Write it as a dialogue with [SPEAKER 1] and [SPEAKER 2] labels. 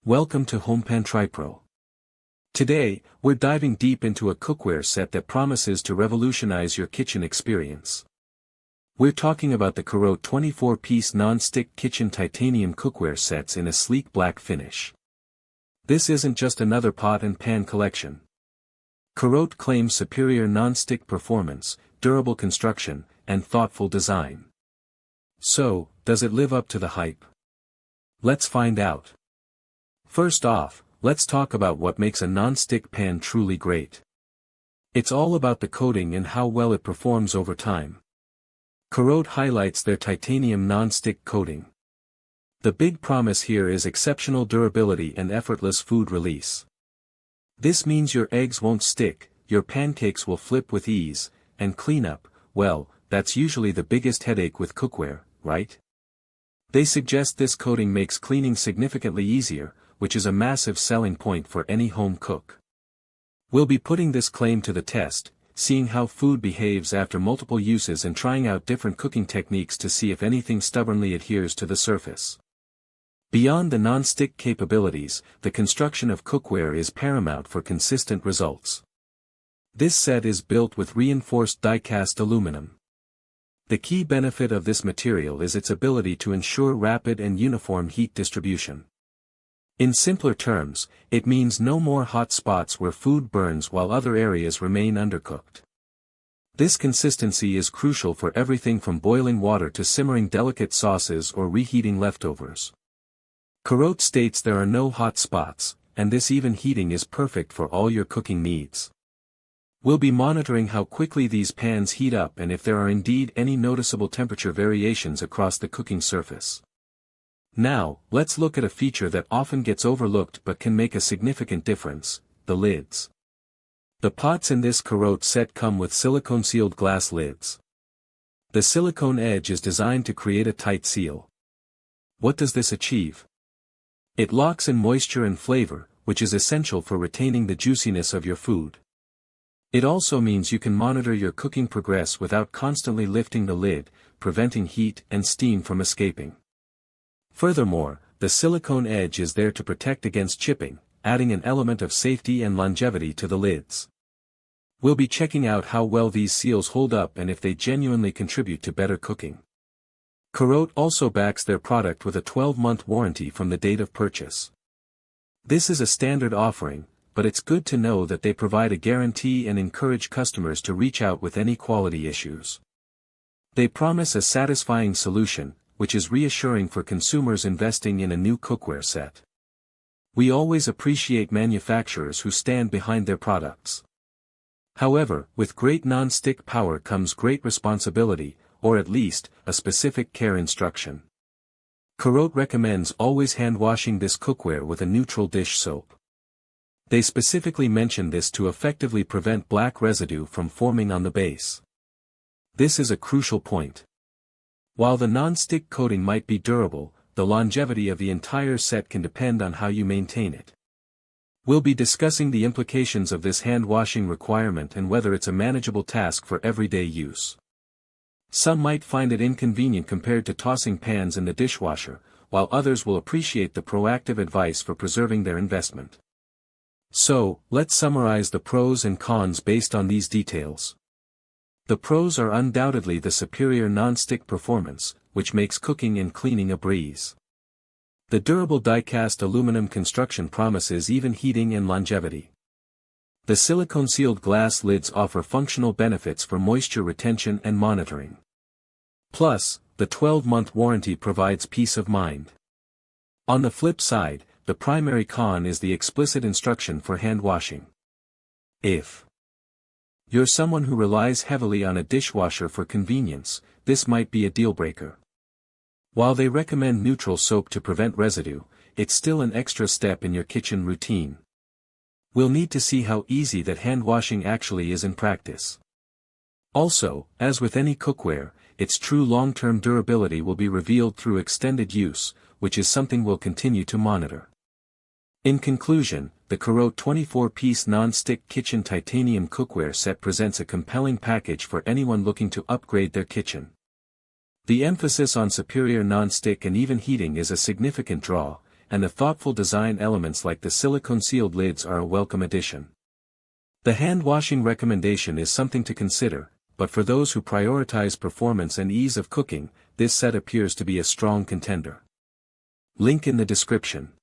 [SPEAKER 1] Welcome to HomePan TriPro. Today, we're diving deep into a cookware set that promises to revolutionize your kitchen experience. We're talking about the CAROTE 24-piece non-stick kitchen titanium cookware sets in a sleek black finish. This isn't just another pot and pan collection. CAROTE claims superior non-stick performance, durable construction, and thoughtful design. So, does it live up to the hype? Let's find out. First off, let's talk about what makes a non-stick pan truly great. It's all about the coating and how well it performs over time. CAROTE highlights their titanium non-stick coating. The big promise here is exceptional durability and effortless food release. This means your eggs won't stick, your pancakes will flip with ease, and cleanup, well, that's usually the biggest headache with cookware, right? They suggest this coating makes cleaning significantly easier, which is a massive selling point for any home cook. We'll be putting this claim to the test, seeing how food behaves after multiple uses and trying out different cooking techniques to see if anything stubbornly adheres to the surface. Beyond the non-stick capabilities, the construction of cookware is paramount for consistent results. This set is built with reinforced die-cast aluminum. The key benefit of this material is its ability to ensure rapid and uniform heat distribution. In simpler terms, it means no more hot spots where food burns while other areas remain undercooked. This consistency is crucial for everything from boiling water to simmering delicate sauces or reheating leftovers. CAROTE states there are no hot spots, and this even heating is perfect for all your cooking needs. We'll be monitoring how quickly these pans heat up and if there are indeed any noticeable temperature variations across the cooking surface. Now, let's look at a feature that often gets overlooked but can make a significant difference: the lids. The pots in this CAROTE set come with silicone-sealed glass lids. The silicone edge is designed to create a tight seal. What does this achieve? It locks in moisture and flavor, which is essential for retaining the juiciness of your food. It also means you can monitor your cooking progress without constantly lifting the lid, preventing heat and steam from escaping. Furthermore, the silicone edge is there to protect against chipping, adding an element of safety and longevity to the lids. We'll be checking out how well these seals hold up and if they genuinely contribute to better cooking. CAROTE also backs their product with a 12-month warranty from the date of purchase. This is a standard offering, but it's good to know that they provide a guarantee and encourage customers to reach out with any quality issues. They promise a satisfying solution, which is reassuring for consumers investing in a new cookware set. We always appreciate manufacturers who stand behind their products. However, with great non-stick power comes great responsibility, or at least, a specific care instruction. CAROTE recommends always hand-washing this cookware with a neutral dish soap. They specifically mention this to effectively prevent black residue from forming on the base. This is a crucial point. While the non-stick coating might be durable, the longevity of the entire set can depend on how you maintain it. We'll be discussing the implications of this hand-washing requirement and whether it's a manageable task for everyday use. Some might find it inconvenient compared to tossing pans in the dishwasher, while others will appreciate the proactive advice for preserving their investment. So, let's summarize the pros and cons based on these details. The pros are undoubtedly the superior non-stick performance, which makes cooking and cleaning a breeze. The durable die-cast aluminum construction promises even heating and longevity. The silicone-sealed glass lids offer functional benefits for moisture retention and monitoring. Plus, the 12-month warranty provides peace of mind. On the flip side, the primary con is the explicit instruction for hand-washing. If you're someone who relies heavily on a dishwasher for convenience, this might be a deal-breaker. While they recommend neutral soap to prevent residue, it's still an extra step in your kitchen routine. We'll need to see how easy that hand-washing actually is in practice. Also, as with any cookware, its true long-term durability will be revealed through extended use, which is something we'll continue to monitor. In conclusion, the CAROTE 24-piece non-stick kitchen titanium cookware set presents a compelling package for anyone looking to upgrade their kitchen. The emphasis on superior non-stick and even heating is a significant draw, and the thoughtful design elements like the silicone-sealed lids are a welcome addition. The hand washing recommendation is something to consider, but for those who prioritize performance and ease of cooking, this set appears to be a strong contender. Link in the description.